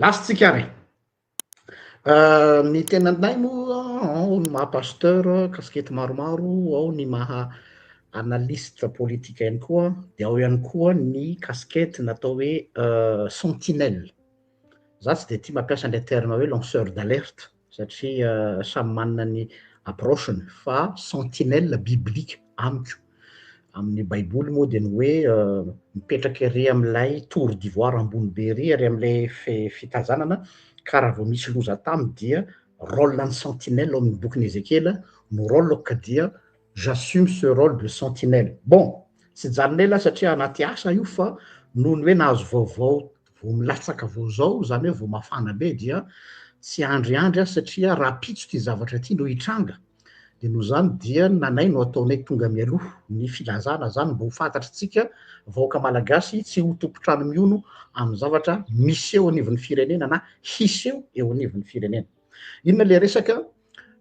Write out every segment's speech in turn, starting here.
Lasitsika re ny tenanay moa ao ny maha pasteur kasikety maromaro, ao ny maha analyste politika ihany koa, de ao ihany koa ny kasikety natao hoe sentinelle. Za tsy de tia mampiasa an'ilay terme hoe lanceur d'alerte satria samy manana ny approcheny fa sentinelle biblique amiko. Amin'ny baiboly moa de ny hoe mipetraka ery am'lay tour d'ivoire ambony be ery, ery am'lay fitazanana ka raha vao misy loza tamy dia rôle-ny sentinelle ao amin'ny bokin'i Ezekela no rôle ka dia j'assume ce rôle de sentinelle. Bon, tsy janonay lahy satria anaty asa io fa noho ny hoe nahazo vaovao vao milatsaka vao zao, zany hoe vao mafana be dia tsy andryandry aho satria rapitso ty zavatra ty no hitranga. De noho zany dia nanay no ataonay tonga mialoha ny filazana zany mba ho fantatritsika vahoaka malagasy tsy ho tompo-trano miono amin'ny zavatra miseho anivon'ny firenena na hiseho eo anivon'ny firenena. Inona le resaka?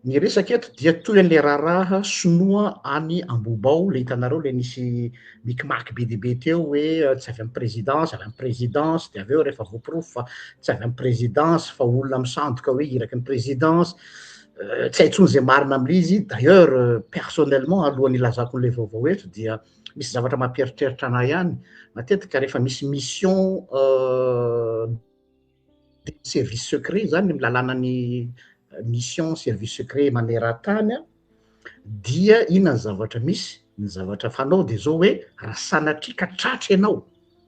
Ny resaka eto dia toy an'le raharaha sinoa any Ambobao le hitanareo le nisy mikimaky be dia be teo hoe tsy avy amin'ny présidence, avy amin'ny présidence, de aveo rehefa voapirofo fa tsy avy amin'ny présidence fa olona misandoka hoe iraky ny présidence. Tsy hay intsony zay marina am'l'izy. D'ailleurs personnellement alohan'ny ilazako an'le vaovao eto dia misy zavatra mampieritreritra anahy ihany. Matetika rehefa misy mission service secret zany ny lalànany mission service secret maneran-tany a, dia inona ny zavatra misy? Ny zavatra fanao de zao hoe raha sanatria ka tratra ianao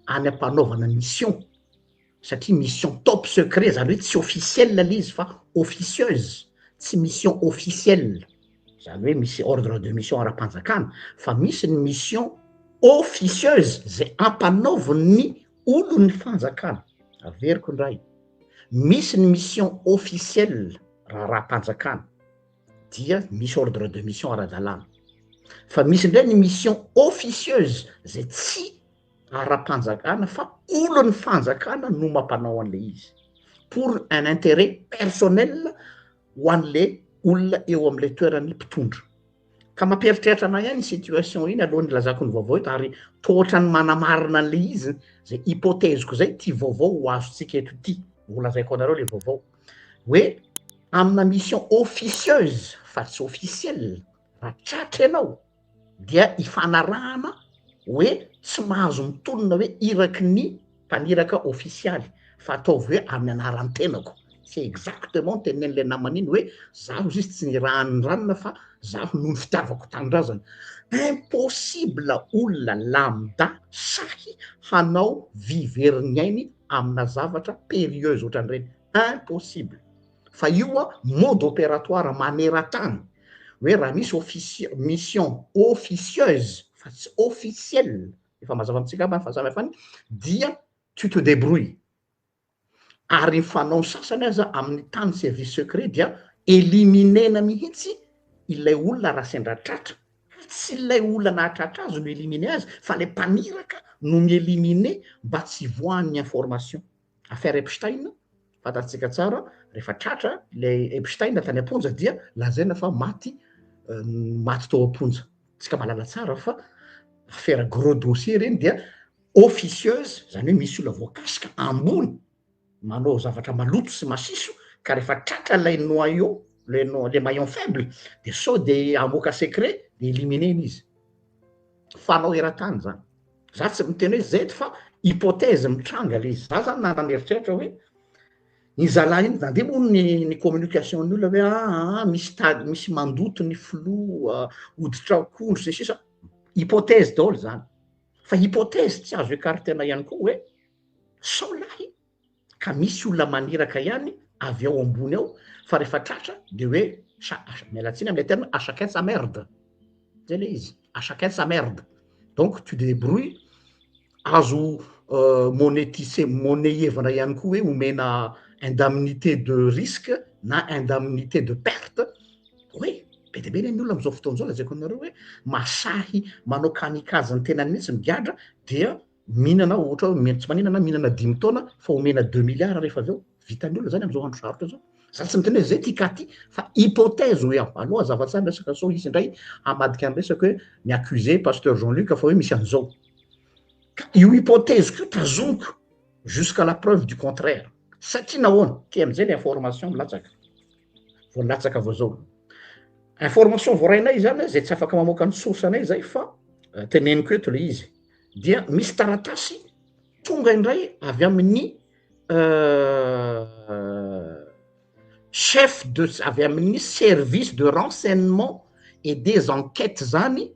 any am-panaovana mission, satria mission top secret zany hoe tsy officiel le izy fa officieuse, tsy mission officielle, zany hoe misy ordre de mission ara-panjakana, fa misy ny mission officieuse zay ampanaovan'ny olon'ny fanjakana. Averiko indray, misy ny mission officielle raha-panjakana dia misy ordre de mission ara-dalàna, fa misy indray ny mission officieuse zay tsy ara-panjakana fa olon'ny fanjakana no mampanao an'le izy pour un intérêt personnel ho an'le olona eo am'le toerany mpitondra. Ka mampieritreritra anay ihany situation iny alohan'ny ilazako ny vaovao eto ary tohatra ny manamarina an'le izy zay hypothèseko zay ty vaovao ho azontsika eto ty, ho lazaiko anareo le vaovao hoe amina mission officieuse fa tsy officielle raha tratra ianao dia hifanarahana hoe tsy mahazo mitonona hoe iraky ny mpaniraka ofisialy fa ataovy hoe amin'ny anaran'ny tenako. C'est exactement tenen'le namany iny hoe zaho izy tsy ny rahan'ny fa zaho noho ny fitiavako tanindrazana. Impossible olona lambda sahy hanao viverin'ny ainy amina zavatra périlleuse ohatran'ireny, impossible. Fa io a mode opératoire maneran-tany hoe raha misy mission officieuse fa tsy officielle, efa mazava amitsika aby fa samihafany, dia tu te débrouilles. Ary fanao sasany aza amin'ny tany service secret dia éliminena mihitsy ilay olona raha sendra tratra, tsy ilay olona nahatratra azy no éliminer azy fa le mpaniraka no mieliminer mba tsy voan'ny information. Affaire Epstein, fantatsika tsara, rehefa tratra le Epstein tany am-ponja dia lazaina fa maty tao am-ponja. Tsika mahalala tsara fa affaire gros dossier reny dia officieuse, zany hoe misy olona voakasika ambony manao zavatra maloto sy masiso ka rehefa tratra lay noyau, le maillon faible de sao de amoaka secret de éliminena izy. Fanao eran-tany zany. Za tsy miteny hoe zay fa hypothèse mitranga le izy. Za zany nanameritreritra hoe ny zalahy iny nandeha moa ny communication ny olona hoe misy mandoto ny filoha hoditra akondro sy sisa, hypothèse daholo zany. Fa hypothèse tsy azo écartena ihany koa hoe sao lahy ka misy olona maniraka ihany avy ao ambony ao fa rehefa tratra de hoe mialatsiny am'le terme à chacun sa merde, zay le izy, à chacun sa merde. Donc tu te débrouilles, azo monnaie-evana ihany koa hoe omena indemnité de risque na indemnité de perte. Hoe be de be ny olona am'zao fotoana zao lazaiko anareo hoe masahy manao kamikaze ny tenany mihitsy migadra dia mihinana ohatra hoe tsy maninana mihinana 5 taona fa omena 2 milliards rehefa aveo vitan'ny olona zany am'zao andro sarotra zao. Za tsy miteny hoe zay ty ka ty fa hypothèse hoe aloha azavatsany resaka sao izy indray hamadika ny resaka hoe mi-accuser pasteur Jean-Luc fa hoe misy an'izao. Ka io hypothèse io tazomiko jusqu'à la preuve du contraire. satria nahoana ty am'izay le information milatsaka vo nilatsaka avao zao information voarainay zany zay tsy afaka mamoaka ny source anay zay fa teneniko eto le izy dia misy taratasy tonga indray avy amin'ny chef de avy amin'ny service de renseignement et des enquêtes zany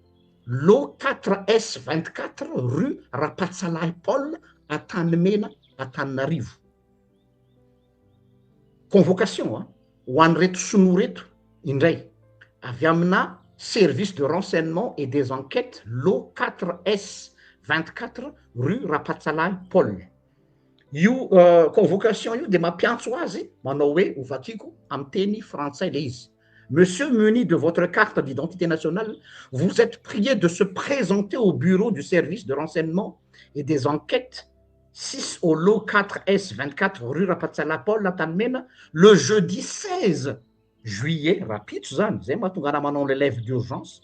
lo 4S24 rue Rapatsalahy Paul Antanimena Antananarivo convocation ho an'ny reto sono reto indray avy amina service de renseignement et des enquêtes lo 4S24 rue Rapatsalahy Paul io convocation io de mampiantso azy manao hoe ovakiko amin'ny teny frantsay le izy monsieur muni de votre carte d'identité nationale vous êtes prié de se présenter au bureau du service de renseignement et des enquêtes 6 au lot 4S24 rue Rapatsalahy Paul Antanimena le jeudi 16 juillet rapide zany zay mahatonga raha manao l'élève d'urgence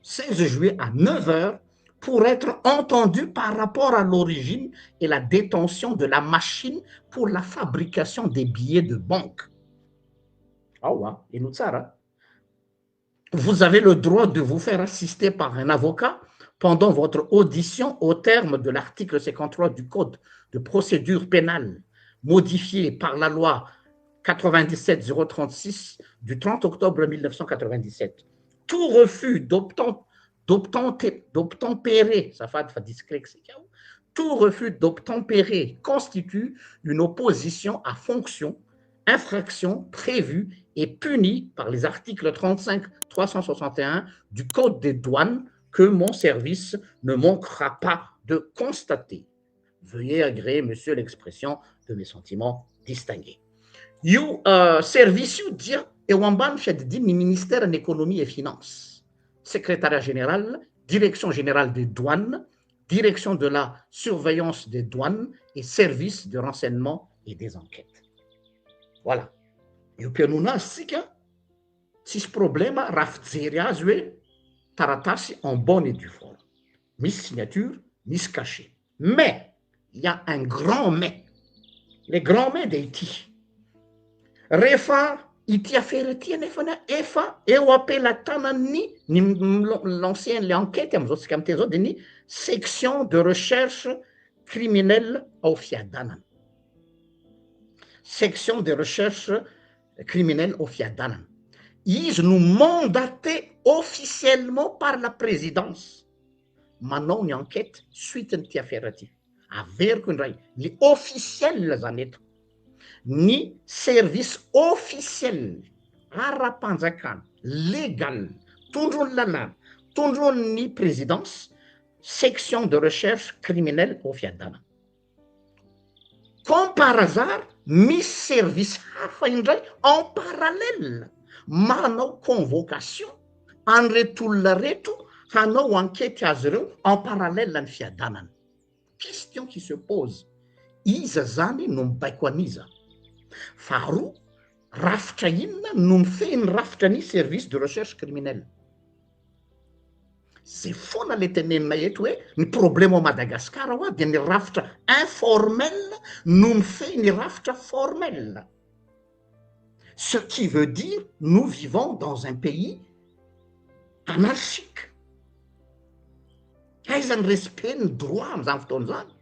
16 juillet à 9h pour être entendu par rapport à l'origine et la détention de la machine pour la fabrication des billets de banque. Ah ouais, et nous ça, vous avez le droit de vous faire assister par un avocat pendant votre audition au terme de l'article 53 du Code de procédure pénale, modifié par la loi 97-036 du 30 octobre 1997. Tout refus d'obtempérer, ça fait discret, tout refus d'obtempérer constitue une opposition à fonction, infraction prévue et punie par les articles 35-361 du Code des douanes que mon service ne manquera pas de constater. Veuillez agréer, monsieur, l'expression de mes sentiments distingués. You service you dia eo ambany fiadidiany ministère de l'économie et finances, secrétariat général, direction générale des douanes, direction de la surveillance des douanes et service de renseignement et des enquêtes. Voilà. Io mpianona sika tsisy problème raha fijery azy hoe taratasy en bonne et due forme. Misy signature, misy cachet. Mais il y a un grand mais. Le grand mais de ity. Rehefa ity affaire ity anefana efa eo ampelantanan'ny l'ancienne enquête am'izao tsika am'teny zao de ny section de recherche criminelle ao fiadanana. Section de recherche criminelle au fiadanana. Izy no mandaté officiellement par la présidence manao ny enquête suite nyity affaire ty. Averiko indray ny officiel zany eto. Ni service officiel ara-panjakana légal tondrony lalàna tondrony présidence section de recherche criminelle au fiadanana. Comme par hasard misy service hafa indray en parallèle manao convocation an'ireto olona reto hanao enquête azy ireo en parallèle ny fiadanana. Question qui se pose, iza zany no mibaiko aniza? Faharoa, rafitra inona no mifehy ny rafitra ny service de recherche criminelle? Zay foana le teneninay eto hoe ny problème au Madagascar ao dia ny rafitra informel no mifehy ny rafitra formel. Ce qui veut dire nous vivons dans un pays anarchique. Aiza ny respect ny droit am'izany fotoana zany?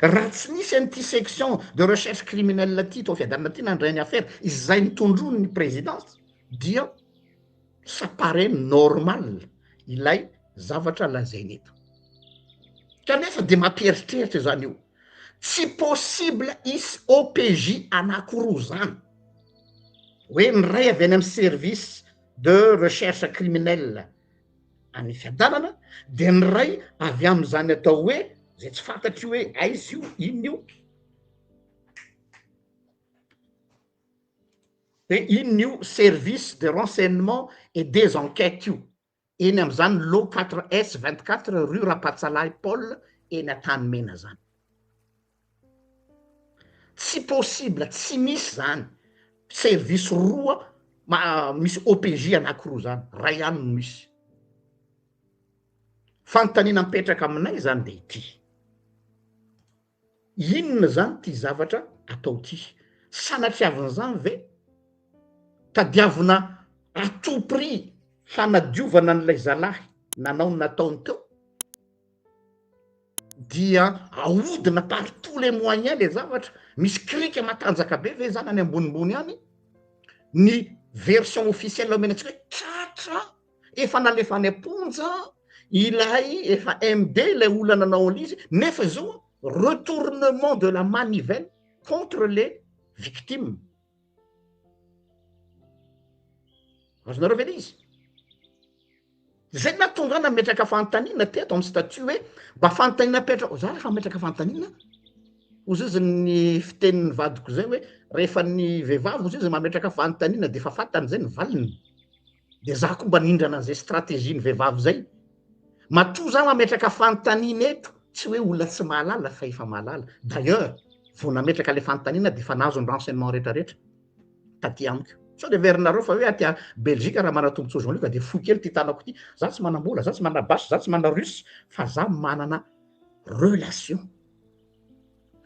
Raha tsy nisy an'ity section de recherche criminelle ty tao fiadanana ty nandray ny affaire izay nitondrony ny présidence dia ça paraît normal ilay zavatra lazainy eto. Kanefa de mampieritreritra zany io. Tsy possible isy OPJ anankiroa zany. Hoe ny ray avy any amin'ny service de recherche criminelle any fiadanana de ny ray avy am'izany atao hoe zay tsy fantatry hoe aiza io inona io de inona io service de renseignement et des enquêtes io eny am'izany lo 4S24 rue Rapatsalahy Paul eny Antanimena zany. Tsy possible, tsy misy zany service roa misy OPJ anankiroa zany, ray ihany no misy. Fanontaniana mipetraka aminay zany de ity. Inona zany ty zavatra atao ty? sanatiavina zany ve tadiavina à tout prix hanadiovana n'ilay zalahy nanao ny nataony teo dia ahodina par tous les moyens le zavatra misy krika matanjaka be ve zany any ambonimbony any ny version officielle omenantsika hoe tratra efa nalefa any amponja ilay efa MD ilay olana nanao an'izy nefa zao retournement de la manivelle contre les victimes. Azonareo ve izy zay natonga nametraka fanontaniana teto amin'ny statut hoe mba fanontaniana petraka za rehefa metraka fanontaniana ozy izy ny fitenin'ny vadiko zay hoe rehefa ny vehivavy ozy izy mametraka fanontaniana de efa fantany zay ny valiny de za koa mba nindrana an'izay stratégie ny vehivavy zay matoa za mametraka fanontaniana eto tsy hoe olona tsy mahalala fa efa mahalala d'ailleurs vao nametraka le fanontaniana de efa nazo ny renseignement rehetrarehetra taty amiko sao de verinareo fa hoe atya Belgique raha mana tombontsoa journaliste de fo kely ty tanako ty za tsy manambola za tsy mana basy za tsy mana russe fa za manana relation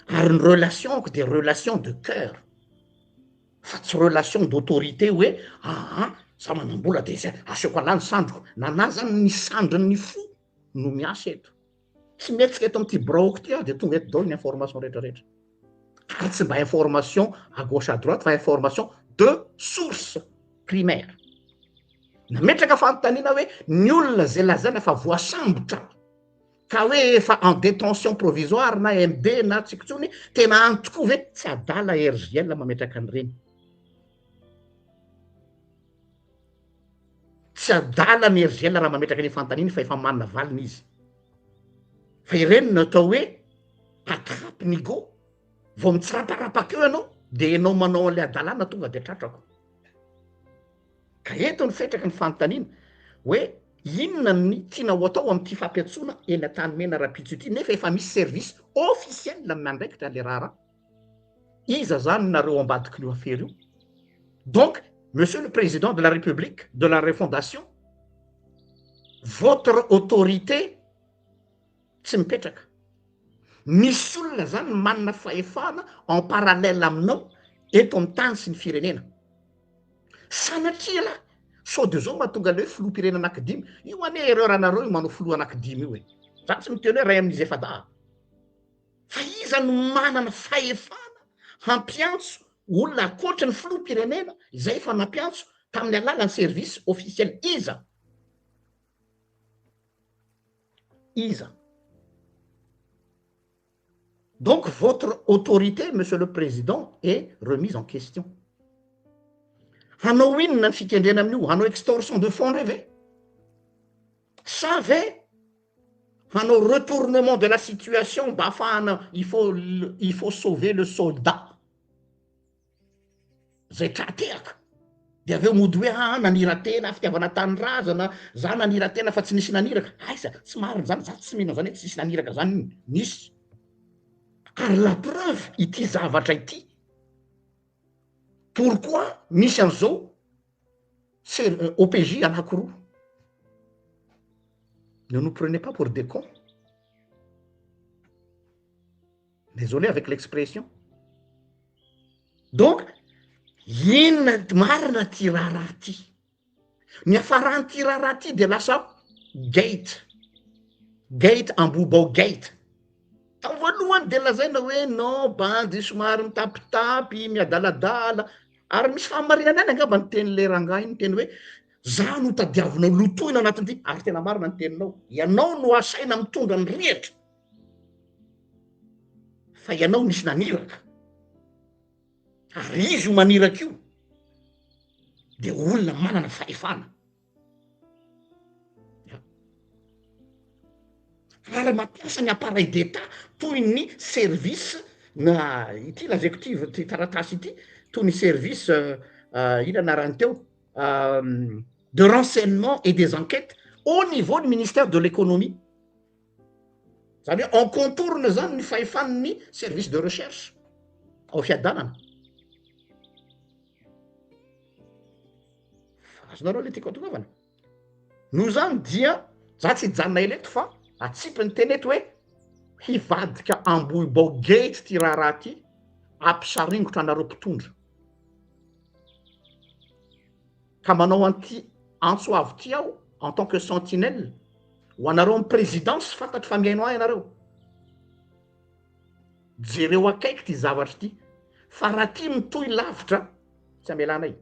ary ny relationko de relation de cœur fa tsy relation d'autorité hoe za manambola de zay aseko alany sandroko nana zany ny sandriny fo no miasa eto tsy metsika eto am'ty braoko ty de tonga eto dao ny information rehetrarehetra ary tsy mba information à gauche à droite fa information de source primaire nametraka fanontaniana hoe ny olona zay lazana fa voasambotra ka hoe efa en détention provisoire na MD na tsikitsony tena any tokoa ve tsy adala RGL mametraka an'ireny tsy adala ny RGL raha mametraka ny fanontaniana fa efa manana valiny izy fa ireny natao hoe atrape nigo vao mitsiraparapakeo ianao de enao manao an'le adalana tonga de tratrako ka eto ny fetraka ny fanontaniana hoe inona ny tiana ho atao am'ty fampiatsoana eny an-tany mena rapitso ity nefa efa misy service officiel mandraikitra le raha iza zany nareo ambadiky nio affaire io donc monsieur le président de la république de la refondation votre autorité tsy mipetraka misy olona zany manana fahefana en parallèle aminao eto amin'ny tany sy ny firenena sanatria la sao de zao mahatonga le hoe filoham-pirenena anankidimy io ane erreur anareo io manao filoha anankidimy io e za tsy miteny hoe ray amin'izy efa da fa iza no manana fahefana hampiantso olona akoatra ny filoham-pirenena izay efa nampiantso tamin'ny alalany service officiel iza donc votre autorité monsieur le président est remise en question hanao inona ny fikendrena amin'io hanao extorsion de fonds ve sa ve hanao retournement de la situation mba afahana il faut sauver le soldat zay trateaka de aveo mody hoe nanira-tena fitiavana tanyrazana za nanira-tena fa tsy nisy naniraka aiza tsy mariny zany za tsy mihinao zany hoe tsy nisy naniraka zany nisy ary la preuve ity zavatra ity pourquoi misy an'izao OPJ anakiroa ne nous prenez pas pour des cons désolé avec l'expression donc inona marina ty raharaha ty ny afarany ty raharaha ty de lasa gate ambobao gate tao voalohany de lazaina hoe non bandy somary mitapitapy miadaladala ary misy fahamarinana any angamba ny teny le rangahy ny teny hoe za no tadiavinao lotoina anatin'ity ary tena marina ny teninao ianao no asaina mitondra ny rihatra fa ianao nisy naniraka ary izy io maniraka io de olona manana fahefana ary mampiasa ny appareil d'état toy ny service na ity l'exécutive ty taratasy ity toy ny service ina anarany teo de renseignement et des enquêtes au niveau du ministère de l'économie zany hoe en contourne zany ny fahefan'ny service de recherche ao fiadanana azonareo le tiako atongavana no zany dia za tsy hijanona eleto fa atsipy ny teny eto hoe hivadika amboibao gate ty raharaha ty ampisaringotra anareo mpitondra ka manao an'ity antso avy ty aho en tant que sentinelle ho anareo amy présidence fantatry fa miaino ahy ianareo jereo akaiky ty zavatra ty fa raha ty mitohy lavitra tsy amelanay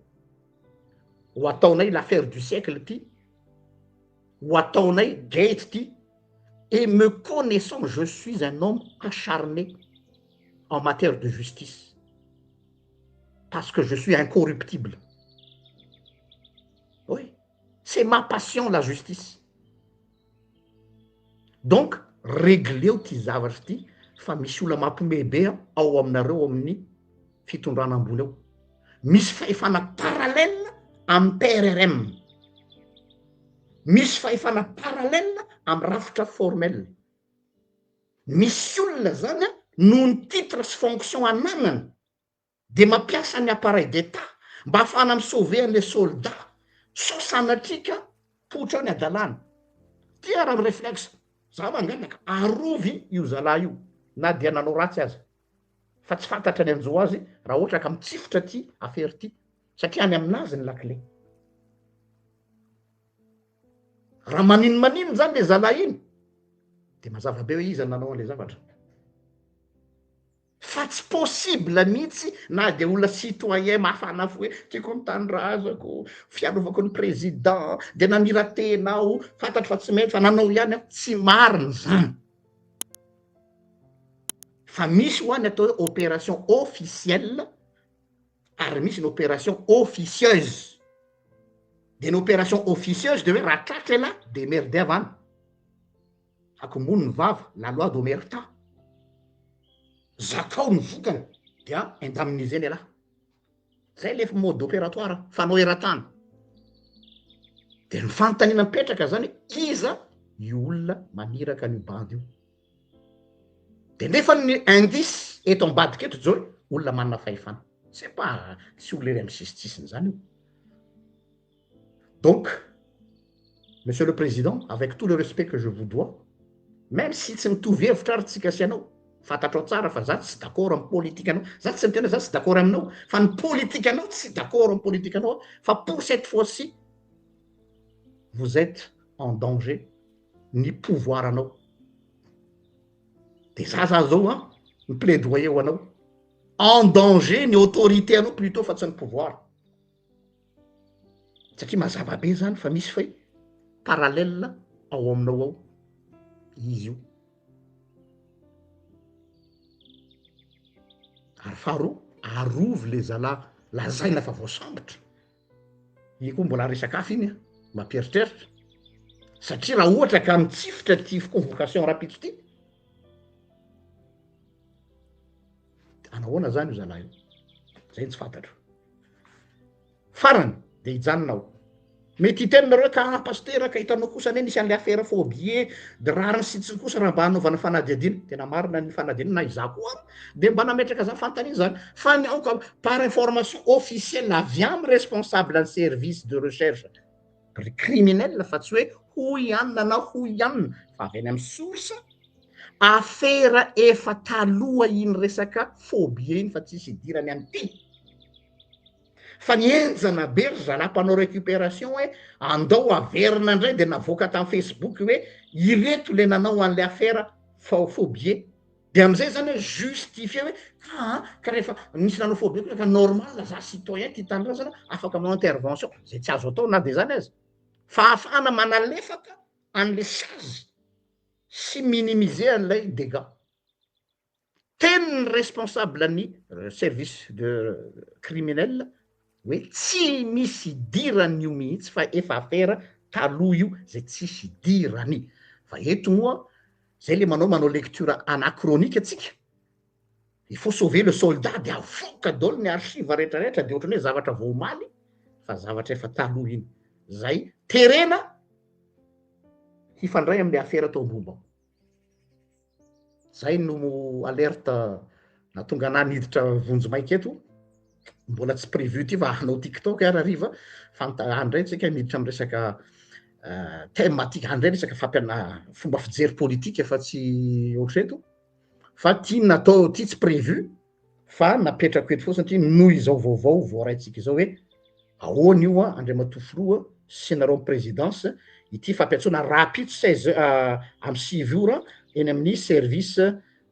ho ataonay l'affaire du siècle ty ho ataonay gate ty et me connaissant je suis un homme acharné en matière de justice parce que je suis incorruptible. Oui, c'est ma passion la justice. Donc régleo ty zavatra ty fa misy olona mampimebe ao aminareo amin'ny fitondranam-bola eo misy fahefana parallèle amy PRRM misy fahefana parallèle amy rafitra formel misy olona zany a noho ny titre sy fonction ananany de mampiasa ny appareil d'état mba ahafahana amy sauver an'le soldat sosanatrika potra ao ny adalàna ty ara amy réflexe za manganaka arovy io zalahy io na dia nanao ratsy azy fa tsy fantatra ny anjo azy raha ohatra ka mitsifotra ty affaire ty satria any aminazy ny lakile raha manino zany le zalahy iny de mazava be hoe iza nanao an'le zavatra fa tsy possible mihitsy na de olona citoyen mafana fo hoe tiako mitandrazako fiarovako ny président de naniratenao fantatry fa tsy mety fa nanao ihany aho tsy mariny zany fa misy ho any atao hoe opération officielle ary misy ny opération officieuse de ny opération officieuse de hoe raha tratra la de merde avany akombony ny vava la loi d'omerta zakao ny vokany dia indemniseny alahy zay lefa mode opératoire fanao eran-tany de ny fanontaniana mipetraka zany iza io olona maniraka an'io bandy io de nefa ny indice eto ambadika eto zao olona manana fahefana c'est pas tsy olona iray amy justice zany io. Donc monsieur le président avec tout le respect que je vous dois même si tsy mitovy hevitra ary tsika sy anao fantatrao tsara fa za tsy d'accord amy politique anao za tsy mitena za tsy d'accord aminao fa ny politique anao tsy d'accord amy politique anao fa pour cette fois-ci vous êtes en danger ny pouvoir anao de za zao a ny plaidoyer ho anao en danger ny autorité anao plutôt fa tsy ny pouvoir satria mazava be zany fa misy fay parallèle ao aminao ao izy io ary faharoa arovy le zala lazaina fa voasambotra iny koa mbola resakafo iny mampieritreritra satria raha ohatra ka mitsifotra ty convocation rapide ty anahoana zany io zalahy io zay ny tsy fantatro farany de hijanonao mety hitenonareo ka pasteur ka hitanao kosa ane nisy an'le affaire phobie de rariny sitsiny kosa raha mba hanaovana fanadihadina tena marina ny fanadihadina na iza koa de mba nametraka za fanontania zany fa ny aoka par information officielle avy amy responsable ny service de recherche criminel fa tsy hoe hoy anina na hoy anina fa avy any amy source affaire efa taloha iny resaka phobie iny fa tsisy idirany am'ty fa nienjana be ry zalahy mpanao récupération hoe andao averina indray de navoaka tamy Facebook hoe ireto le nanao an'le affaire phobie de amizay zany hoe justifie hoe ka rehefa nisy nanao phobie ka normal za citoyen ty tanindrazana afaka manao intervention zay tsy azo atao na de zany azy fa ahafahana manalefaka an'le charge sy minimiser an'ilay dégâts teniny responsable ny service de criminel hoe tsy misy dirany io mihitsy fa efa affaire taloha io zay tsisy dirany fa eto moa zay le manao lecture anachronique atsika il faut sauver le soldat de avoaka daholo ny archive rehetrarehetra de ohatrany hoe zavatra voamaly fa zavatra efa taloha iny zay terena hifandray am'le affaire atao ambomba zay no alerte natonga ana niditra vonjy maika eto mbola tsy prévu ty fa hanao tiktok ary ariva andray tsika miditra amy resaka thématique andray resaka fomba fijery politique fa tsy ohatreto fa ty natao ty tsy prévu fa napetrako eto fotsiny satria noho izao vaovao voaraintsika izao hoe ahoana io a Andriamatofiloa sy nareo présidence ity fampiatsoana rapide 16 amy 6 ora eny amin'ny service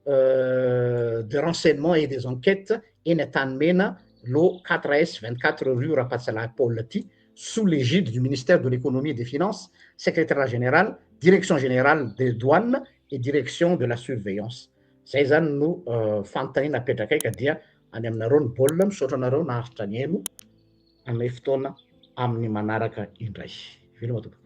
de renseignement et des enquêtes eny an-tanimena lo 4S 24 rue Rapatsalahy Paul ty sous l'égide du ministère de l'économie et des finances, secrétaire général, direction générale des douanes et direction de la surveillance. Zay zany no fanontaniana apetraka eka dia any aminareo ny baolina misaotra anareo naharitra ny elo amay fotoana amin'ny manaraka indray. Veloma tompoko.